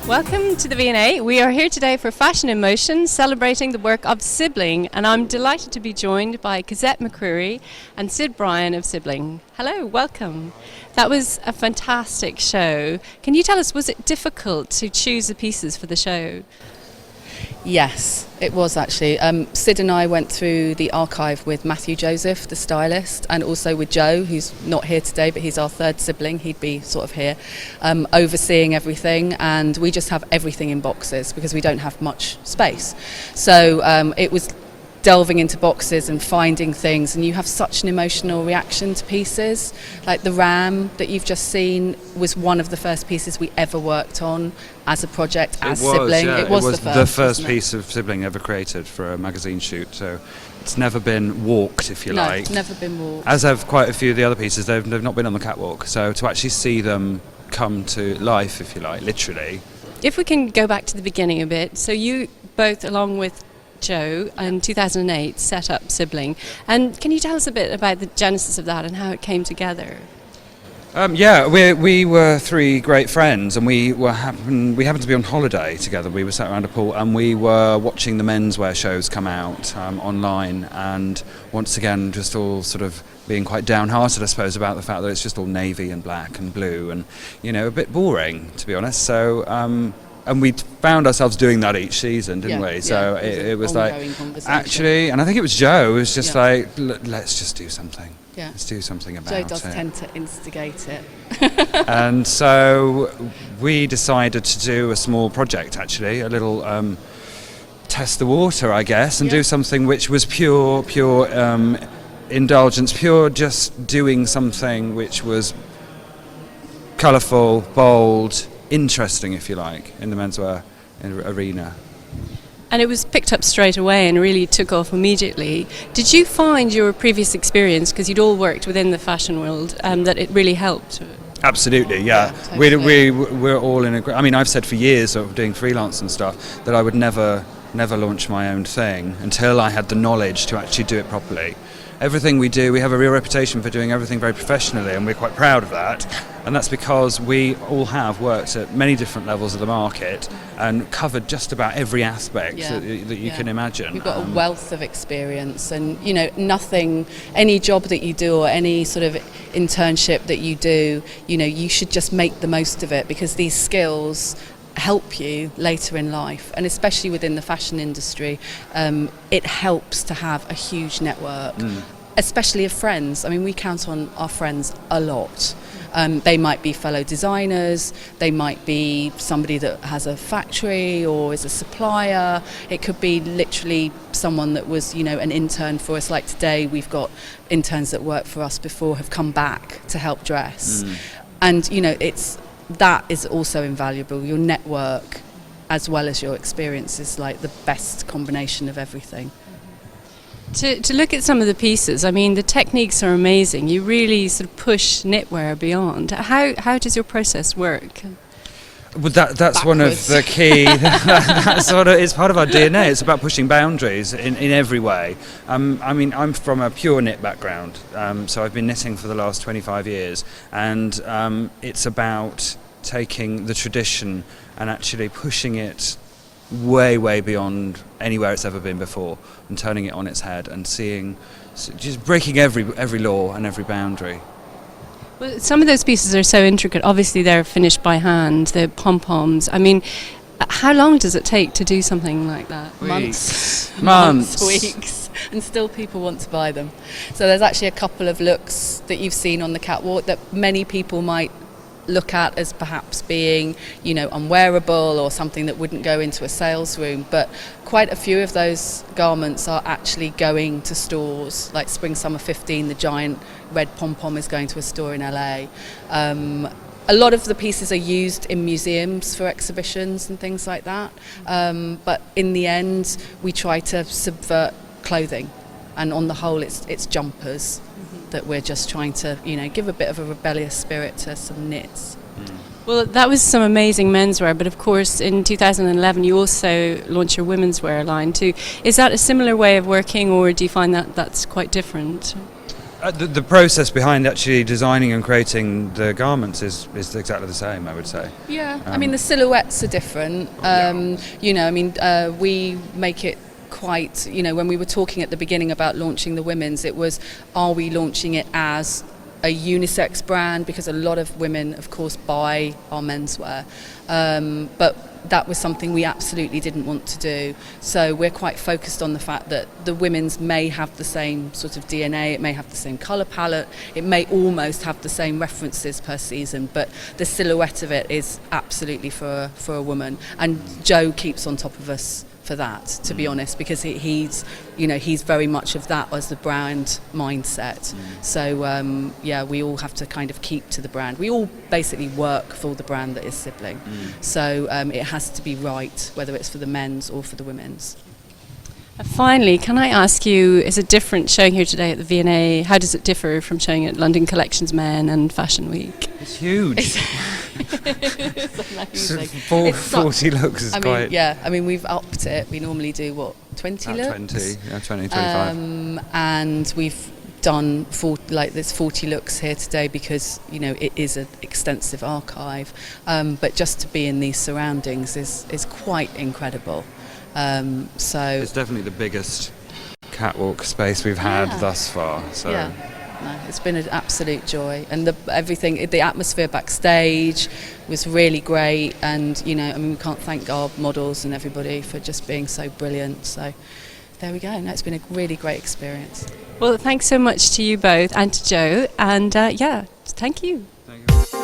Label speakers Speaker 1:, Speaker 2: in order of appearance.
Speaker 1: Welcome to the V&A. We are here today for Fashion in Motion, celebrating the work of Sibling, and I'm delighted to be joined by Cosette McCreary and Sid Bryan of Sibling. Hello, welcome. That was a fantastic show. Can you tell us, was it difficult to choose the pieces for the show?
Speaker 2: Yes, it was actually. Sid and I went through the archive with Matthew Joseph, the stylist, and also with Joe, who's not here today, but he's our third sibling. He'd be sort of here, overseeing everything, and we just have everything in boxes because we don't have much space. So it was delving into boxes and finding things, and you have such an emotional reaction to pieces. Like the ram that you've just seen was one of the first pieces we ever worked on as a project, as Sibling.
Speaker 3: Yeah,
Speaker 2: it was
Speaker 3: the first piece of Sibling ever created for a magazine shoot, so it's never been walked, if you like.
Speaker 2: No, never been walked.
Speaker 3: As have quite a few of the other pieces, they've not been on the catwalk, so to actually see them come to life, if you like, literally.
Speaker 1: If we can go back to the beginning a bit, so you both, along with Joe, in 2008 set up Sibling, and can you tell us a bit about the genesis of that and how it came together?
Speaker 3: We were three great friends, and we happened to be on holiday together. We were sat around a pool, and we were watching the menswear shows come out online, and once again just all sort of being quite downhearted, I suppose, about the fact that it's just all navy and black and blue, and a bit boring, to be honest. So and we found ourselves doing that each season, didn't we? So it was like, actually, and I think it was Joe, it was just like, let's just do something. Yeah. Let's do something about it.
Speaker 2: Joe does tend to instigate it.
Speaker 3: And so we decided to do a small project, actually, a little test the water, I guess, and do something which was pure indulgence, pure just doing something which was colourful, bold, interesting, if you like, in the menswear arena.
Speaker 1: And it was picked up straight away and really took off immediately. Did you find your previous experience, because you'd all worked within the fashion world, that it really helped?
Speaker 3: Absolutely, yeah. Totally. We're all in I mean, I've said for years of doing freelance and stuff that I would never launch my own thing until I had the knowledge to actually do it properly. Everything we do, we have a real reputation for doing everything very professionally, and we're quite proud of that. And that's because we all have worked at many different levels of the market and covered just about every aspect that you can imagine.
Speaker 2: You've got a wealth of experience, and nothing, any job that you do or any sort of internship that you do, you should just make the most of it, because these skills help you later in life, and especially within the fashion industry, it helps to have a huge network, especially of friends. I mean, we count on our friends a lot. They might be fellow designers, they might be somebody that has a factory or is a supplier. It could be literally someone that was, an intern for us. Like today, we've got interns that worked for us before have come back to help dress. And, that is also invaluable. Your network as well as your experience is like the best combination of everything.
Speaker 1: To look at some of the pieces, I mean, the techniques are amazing. You really sort of push knitwear beyond. How does your process work?
Speaker 3: Well, that's backwards. One of the key. It's part of our DNA. It's about pushing boundaries in every way. I mean, I'm from a pure knit background, so I've been knitting for the last 25 years, and it's about taking the tradition and actually pushing it way beyond anywhere it's ever been before, and turning it on its head and just breaking every law and every boundary.
Speaker 1: Well, some of those pieces are so intricate. Obviously, they're finished by hand, the pom-poms. I mean, how long does it take to do something like that?
Speaker 2: Months, weeks, and still people want to buy them. So there's actually a couple of looks that you've seen on the catwalk that many people might look at as perhaps being, you know, unwearable or something that wouldn't go into a sales room, but quite a few of those garments are actually going to stores, like Spring Summer 15, the giant red pom-pom is going to a store in LA. A lot of the pieces are used in museums for exhibitions and things like that, but in the end we try to subvert clothing, and on the whole it's jumpers that we're just trying to, you know, give a bit of a rebellious spirit to some knits.
Speaker 1: Well, that was some amazing menswear, but of course in 2011 you also launched your women's wear line too. Is that a similar way of working, or do you find that that's quite different?
Speaker 3: The process behind actually designing and creating the garments is exactly the same, I would say.
Speaker 2: Yeah, I mean the silhouettes are different. You know, I mean we make it quite, you know, when we were talking at the beginning about launching the women's, it was, are we launching it as a unisex brand, because a lot of women of course buy our menswear, but that was something we absolutely didn't want to do. So we're quite focused on the fact that the women's may have the same sort of DNA, it may have the same colour palette, it may almost have the same references per season, but the silhouette of it is absolutely for a woman. And Joe keeps on top of us for that, to be honest, because he's, you know, he's very much of that as the brand mindset. So yeah, we all have to kind of keep to the brand. We all basically work for the brand that is Sibling. So it has to be right, whether it's for the men's or for the women's.
Speaker 1: Finally, can I ask you, is it different showing here today at the V&A? How does it differ from showing at London Collections Men and Fashion Week?
Speaker 3: It's huge.
Speaker 2: It's amazing.
Speaker 3: 40 looks is quite...
Speaker 2: Yeah, I mean, we've upped it. We normally do, what, 20 looks?
Speaker 3: 20, 25.
Speaker 2: And we've done there's 40 looks here today because, you know, it is an extensive archive. But just to be in these surroundings is quite incredible. So
Speaker 3: it's definitely the biggest catwalk space we've had thus far. So
Speaker 2: yeah, no, it's been an absolute joy, and the atmosphere backstage was really great. And you know, I mean, we can't thank our models and everybody for just being so brilliant. So there we go. No, it's been a really great experience.
Speaker 1: Well, thanks so much to you both and to Joe, and yeah, thank you.
Speaker 3: Thank you.